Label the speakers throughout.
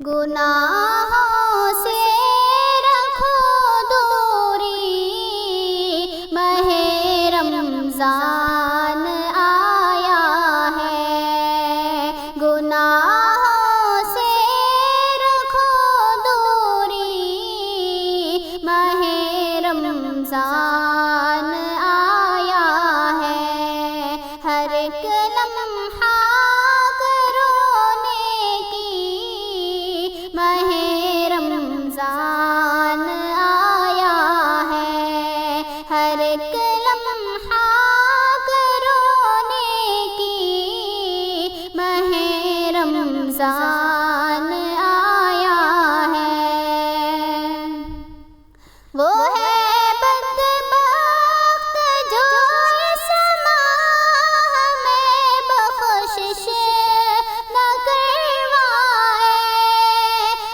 Speaker 1: گناہوں سے رکھو دوری، ماہ رمضان آیا ہے۔ گناہوں سے رکھو دوری، ماہ رمضان آیا ہے۔ ہر ایک لمحہ ماہ رمضان آیا ہے۔ ہر ایک لمحہ کرو نیکی، ماہ رمضان آیا ہے۔ وہ ہے بدبخت جو اس ماہ میں بخشش نہ کروائے،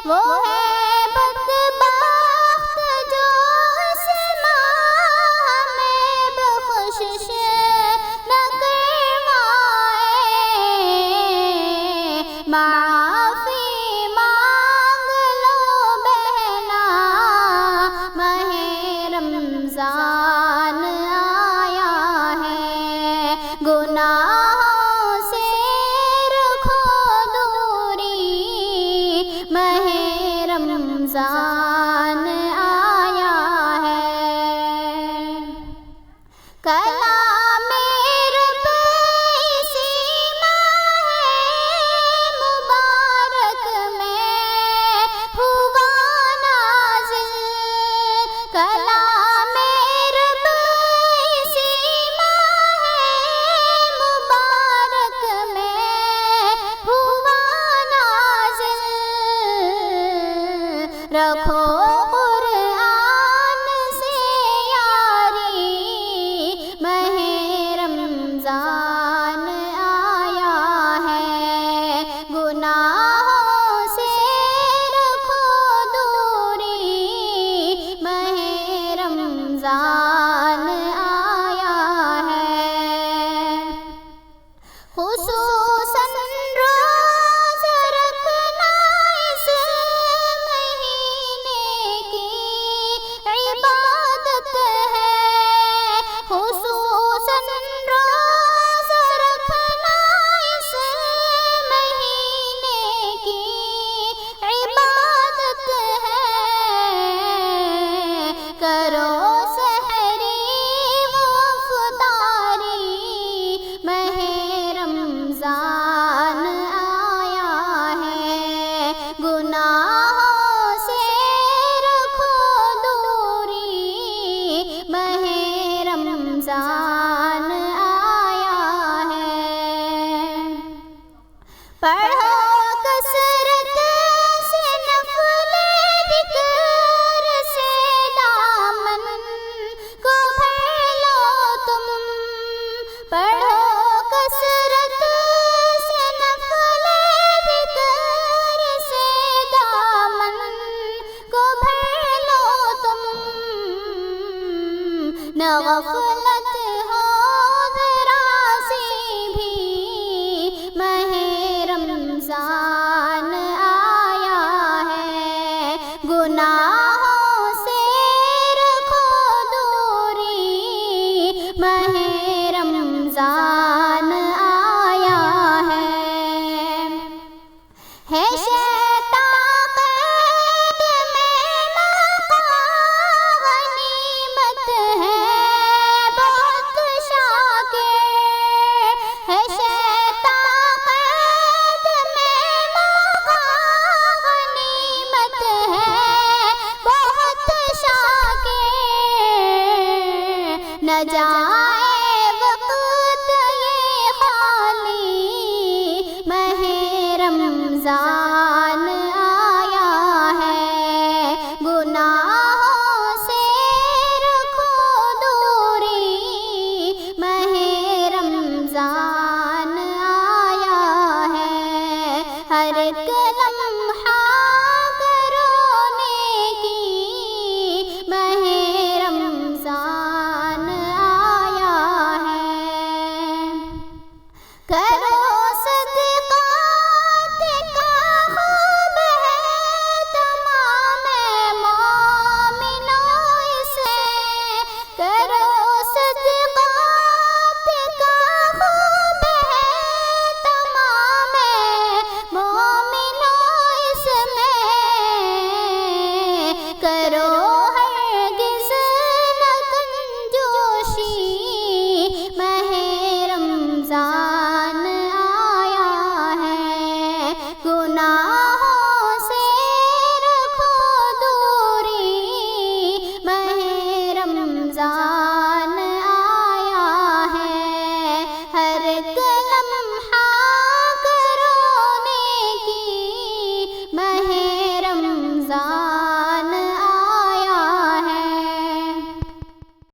Speaker 1: وہ ہے بدبخت جو اس ماہ میں بخشش نہ کروائے۔ معافی مانگ لو بہنا، ماہ رمضان آیا ہے۔ گناہوں سے رکھو دوری، ماہ رمضان آیا ہے۔ کلام رب اسی ماہ مبارک میں ہوا نازل۔ کلام رب اسی ماہ مبارک میں ہوا نازل۔ رکھو قرآن سے یاری، ماہ رمضان آیا ہے۔ گناہوں سے رکھو دوری، ماہ رمضان آیا ہے۔ خصوصاً روزہ رکھنا اس مہینے کی عبادت ہے۔ خصوصاً روزہ رکھنا اس مہینے کی عبادت ہے۔ کرو سحری و افطاری، ماہ رمضان آیا ہے۔ گناہ